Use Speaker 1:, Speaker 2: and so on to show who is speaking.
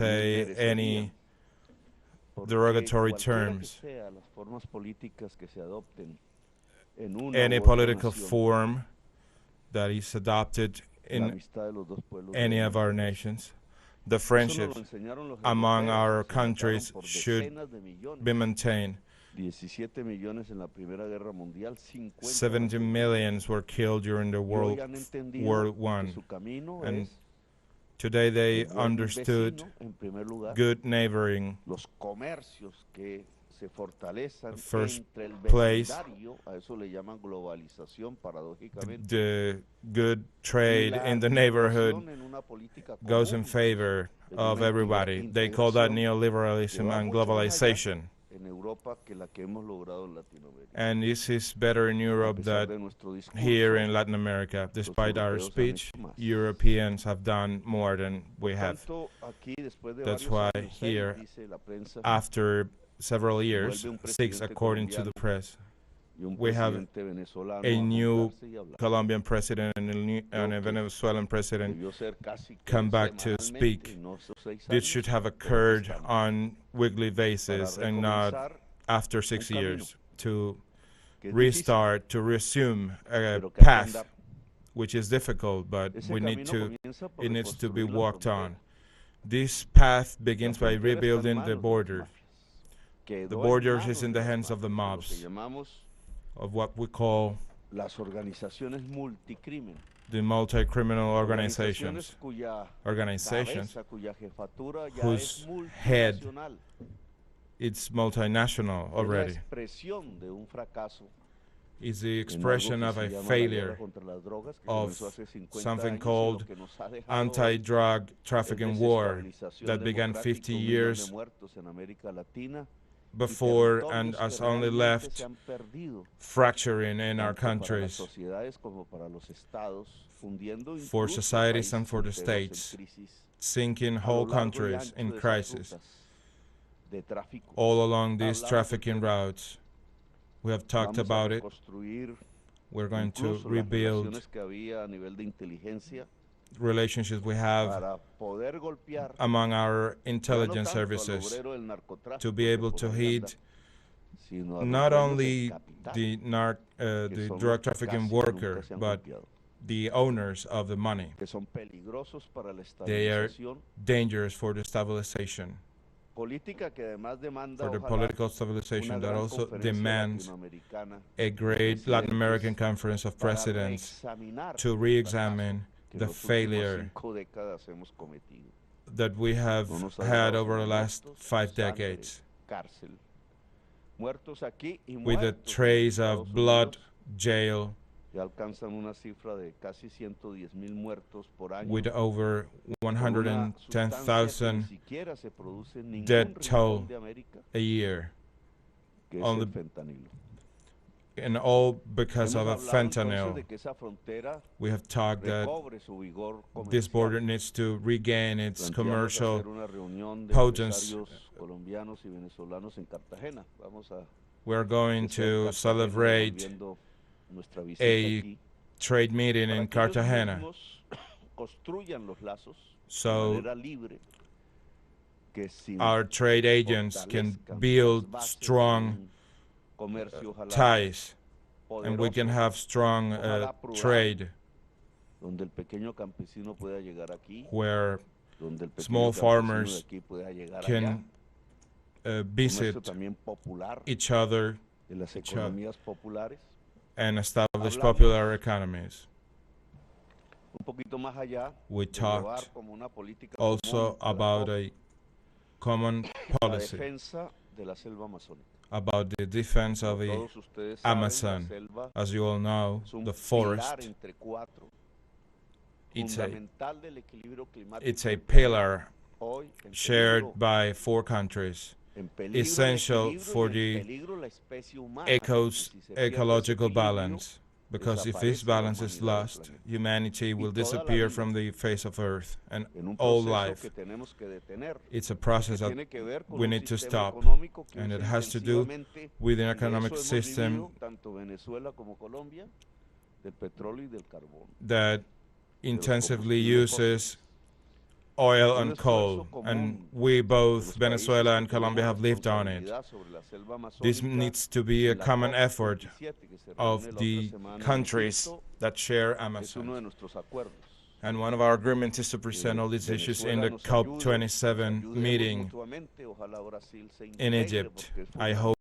Speaker 1: say any derogatory terms. Any political form that is adopted in any of our nations, the friendships among our countries should be maintained. 70 millions were killed during the World War I, and today they understood good neighboring. First place, the good trade in the neighborhood goes in favor of everybody. They call that neoliberalism and globalization. And this is better in Europe than here in Latin America. Despite our speech, Europeans have done more than we have. That's why here, after several years, 6 according to the press, we have a new Colombian president and a Venezuelan president come back to speak. This should have occurred on weekly basis and not after 6 years, to restart, to resume a path which is difficult, but it needs to be walked on. This path begins by rebuilding the border. The borders is in the hands of the mobs, of what we call the multi-criminal organizations whose head it's multinational already. Is the expression of a failure of something called anti-drug trafficking war that began 50 years before and has only left fracturing in our countries for societies and for the states, sinking whole countries in crisis all along these trafficking routes. We have talked about it. We're going to rebuild relationships we have among our intelligence services to be able to hit not only the drug trafficking worker, but the owners of the money. They are dangerous for the stabilization, for the political stabilization that also demands a great Latin American Conference of Presidents to re-examine the failure that we have had over the last 5 decades, with the trace of blood, jail, with over 110,000 dead toll a year, and all because of a fentanyl. We have talked that this border needs to regain its commercial potency. We're going to celebrate a trade meeting in Cartagena, so our trade agents can build strong ties, and we can have strong trade where small farmers can visit each other and establish popular economies. We talked also about a common policy about the defense of the Amazon. As you all know, the forest, it's a pillar shared by 4 countries, essential for the ecological balance, because if this balance is lost, humanity will disappear from the face of Earth and all life. It's a process that we need to stop, and it has to do with an economic system that intensively uses oil and coal, and we both, Venezuela and Colombia, have lived on it. This needs to be a common effort of the countries that share Amazon. And one of our agreements is to present all these issues in the COP27 meeting in Egypt. I hope